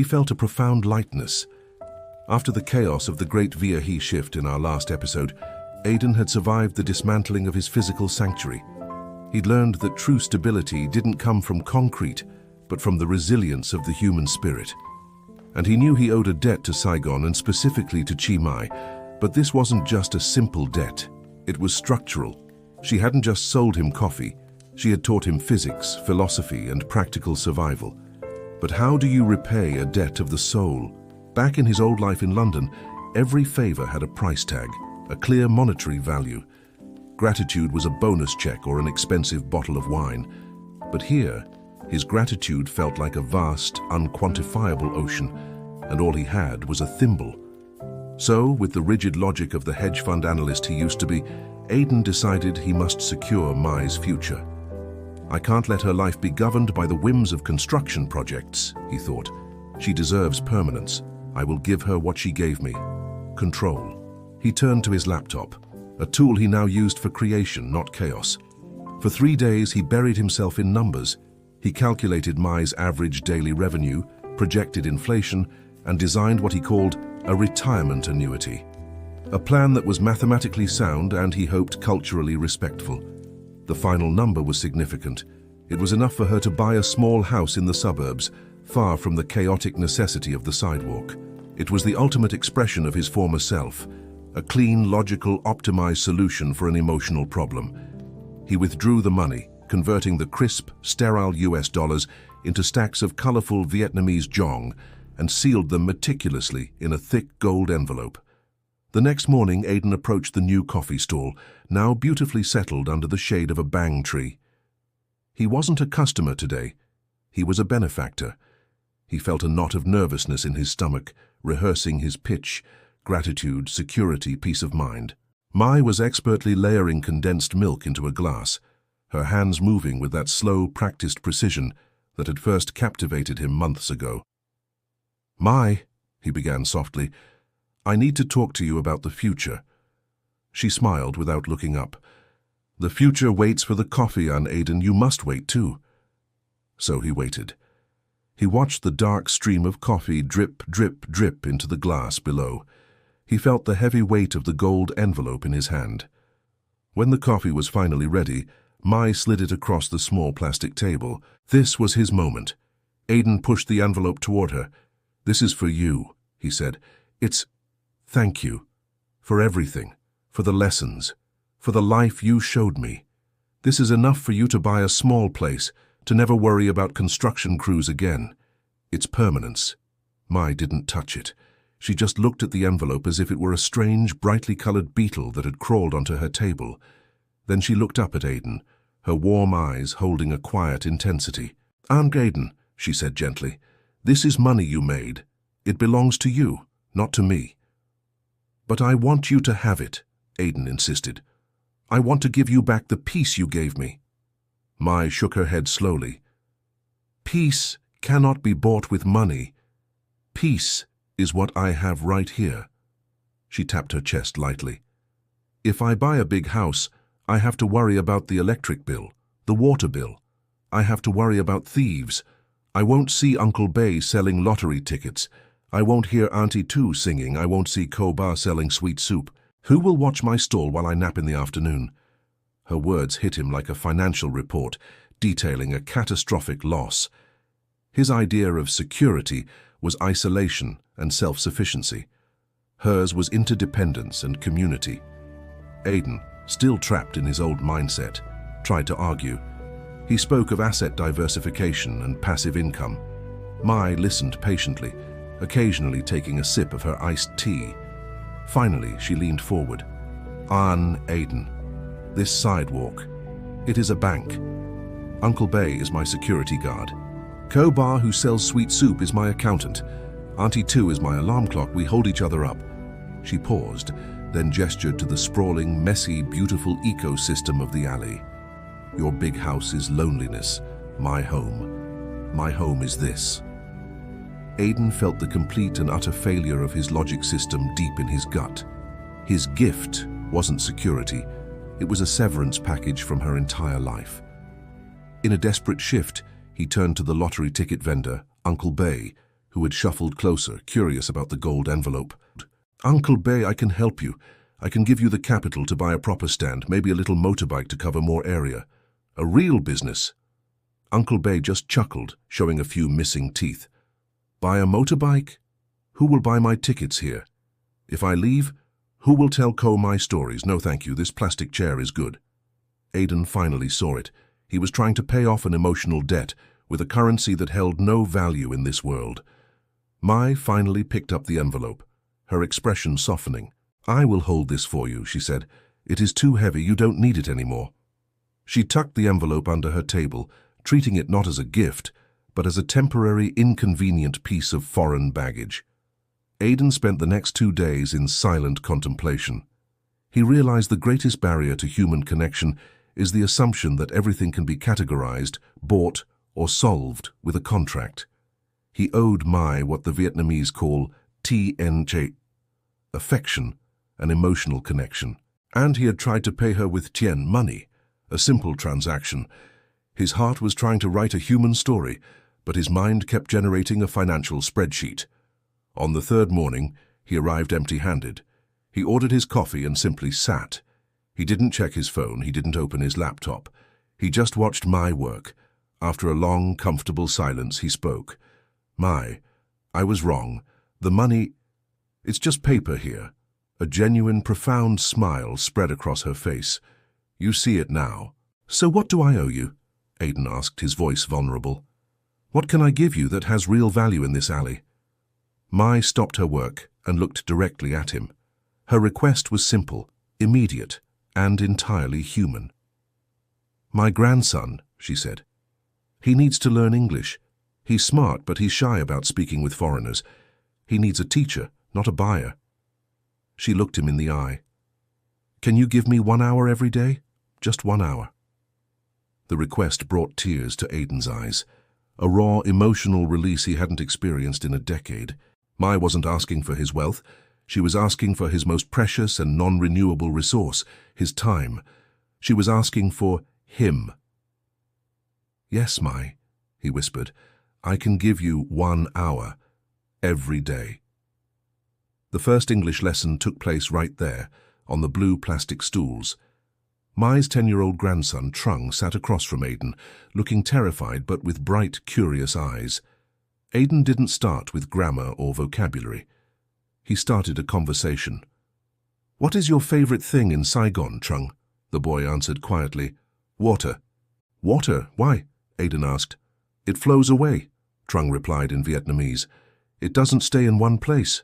He felt a profound lightness. After the chaos of the great Vietnamese shift in our last episode, Aiden had survived the dismantling of his physical sanctuary. He'd learned that true stability didn't come from concrete, but from the resilience of the human spirit. And he knew he owed a debt to Saigon and specifically to Chi Mai, but this wasn't just a simple debt. It was structural. She hadn't just sold him coffee, she had taught him physics, philosophy, and practical survival. But how do you repay a debt of the soul? Back in his old life in London, every favor had a price tag, a clear monetary value. Gratitude was a bonus check or an expensive bottle of wine. But here, his gratitude felt like a vast, unquantifiable ocean, and all he had was a thimble. So, with the rigid logic of the hedge fund analyst he used to be, Aiden decided he must secure Mai's future. I can't let her life be governed by the whims of construction projects, he thought. She deserves permanence. I will give her what she gave me. Control. He turned to his laptop, a tool he now used for creation, not chaos. For 3 days, he buried himself in numbers. He calculated Mai's average daily revenue, projected inflation, and designed what he called a retirement annuity. A plan that was mathematically sound and, he hoped, culturally respectful. The final number was significant. It was enough for her to buy a small house in the suburbs, far from the chaotic necessity of the sidewalk. It was the ultimate expression of his former self, a clean, logical, optimized solution for an emotional problem. He withdrew the money, converting the crisp, sterile US dollars into stacks of colorful Vietnamese dong, and sealed them meticulously in a thick gold envelope. The next morning, Aiden approached the new coffee stall, now beautifully settled under the shade of a bang tree. He wasn't a customer today. He was a benefactor. He felt a knot of nervousness in his stomach, rehearsing his pitch: gratitude, security, peace of mind. Mai was expertly layering condensed milk into a glass, her hands moving with that slow, practiced precision that had first captivated him months ago. "Mai," he began softly, "I need to talk to you about the future." She smiled without looking up. "The future waits for the coffee, Aiden. You must wait too." So he waited. He watched the dark stream of coffee drip, drip, drip into the glass below. He felt the heavy weight of the gold envelope in his hand. When the coffee was finally ready, Mai slid it across the small plastic table. This was his moment. Aiden pushed the envelope toward her. "This is for you," he said. "It's thank you. For everything. For the lessons. For the life you showed me. This is enough for you to buy a small place, to never worry about construction crews again. It's permanence." Mai didn't touch it. She just looked at the envelope as if it were a strange, brightly colored beetle that had crawled onto her table. Then she looked up at Aiden, her warm eyes holding a quiet intensity. "Aunt Aiden," she said gently, "this is money you made. It belongs to you, not to me." "But I want you to have it," Aiden insisted. "I want to give you back the peace you gave me." Mai shook her head slowly. "Peace cannot be bought with money. Peace is what I have right here." She tapped her chest lightly. "If I buy a big house, I have to worry about the electric bill, the water bill. I have to worry about thieves. I won't see Uncle Bay selling lottery tickets. I won't hear Auntie Tu singing. I won't see Koba selling sweet soup. Who will watch my stall while I nap in the afternoon?" Her words hit him like a financial report, detailing a catastrophic loss. His idea of security was isolation and self-sufficiency. Hers was interdependence and community. Aiden, still trapped in his old mindset, tried to argue. He spoke of asset diversification and passive income. Mai listened patiently, occasionally taking a sip of her iced tea. Finally, she leaned forward. "Aiden, this sidewalk, it is a bank. Uncle Bay is my security guard. Koba, who sells sweet soup, is my accountant. Auntie Tu is my alarm clock. We hold each other up." She paused, then gestured to the sprawling, messy, beautiful ecosystem of the alley. "Your big house is loneliness. My home. My home is this." Aiden felt the complete and utter failure of his logic system deep in his gut. His gift wasn't security. It was a severance package from her entire life. In a desperate shift, he turned to the lottery ticket vendor, Uncle Bay, who had shuffled closer, curious about the gold envelope. "Uncle Bay, I can help you. I can give you the capital to buy a proper stand, maybe a little motorbike to cover more area. A real business." Uncle Bay just chuckled, showing a few missing teeth. "Buy a motorbike? Who will buy my tickets here? If I leave, who will tell Co my stories? No thank you, this plastic chair is good." Aiden finally saw it. He was trying to pay off an emotional debt with a currency that held no value in this world. Mai finally picked up the envelope, her expression softening. "I will hold this for you," she said. "It is too heavy, you don't need it anymore." She tucked the envelope under her table, treating it not as a gift, but as a temporary, inconvenient piece of foreign baggage. Aiden spent the next 2 days in silent contemplation. He realized the greatest barrier to human connection is the assumption that everything can be categorized, bought, or solved with a contract. He owed Mai what the Vietnamese call TNJ, affection, an emotional connection. And he had tried to pay her with Tien money, a simple transaction. His heart was trying to write a human story, but his mind kept generating a financial spreadsheet. On the 3rd morning, he arrived empty-handed. He ordered his coffee and simply sat. He didn't check his phone, he didn't open his laptop. He just watched Mai work. After a long, comfortable silence, he spoke. "Mai, I was wrong. The money... It's just paper here." A genuine, profound smile spread across her face. "You see it now." "So what do I owe you?" Aiden asked, his voice vulnerable. "What can I give you that has real value in this alley?" Mai stopped her work and looked directly at him. Her request was simple, immediate, and entirely human. "My grandson," she said. "He needs to learn English. He's smart, but he's shy about speaking with foreigners. He needs a teacher, not a buyer." She looked him in the eye. "Can you give me 1 hour every day? Just 1 hour." The request brought tears to Aiden's eyes, a raw, emotional release he hadn't experienced in a decade. Mai wasn't asking for his wealth. She was asking for his most precious and non-renewable resource, his time. She was asking for him. "Yes, Mai," he whispered. "I can give you 1 hour every day." The first English lesson took place right there, on the blue plastic stools. Mai's 10-year-old grandson, Trung, sat across from Aiden, looking terrified but with bright, curious eyes. Aiden didn't start with grammar or vocabulary. He started a conversation. "What is your favorite thing in Saigon, Trung?" The boy answered quietly. "Water." "Water? Why?" Aiden asked. "It flows away," Trung replied in Vietnamese. "It doesn't stay in one place."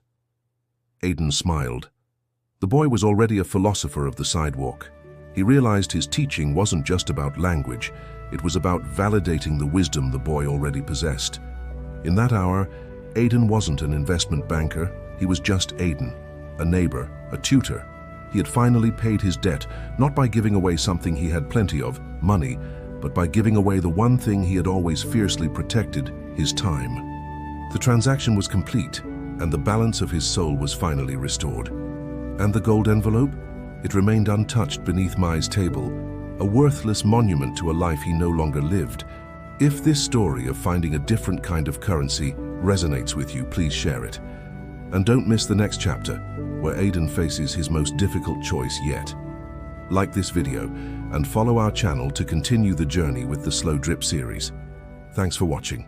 Aiden smiled. The boy was already a philosopher of the sidewalk. He realized his teaching wasn't just about language. It was about validating the wisdom the boy already possessed. In that hour, Aiden wasn't an investment banker. He was just Aiden, a neighbor, a tutor. He had finally paid his debt, not by giving away something he had plenty of, money, but by giving away the one thing he had always fiercely protected, his time. The transaction was complete, and the balance of his soul was finally restored. And the gold envelope? It remained untouched beneath Mai's table, a worthless monument to a life he no longer lived. If this story of finding a different kind of currency resonates with you, please share it. And don't miss the next chapter, where Aiden faces his most difficult choice yet. Like this video, and follow our channel to continue the journey with the Slow Drip series. Thanks for watching.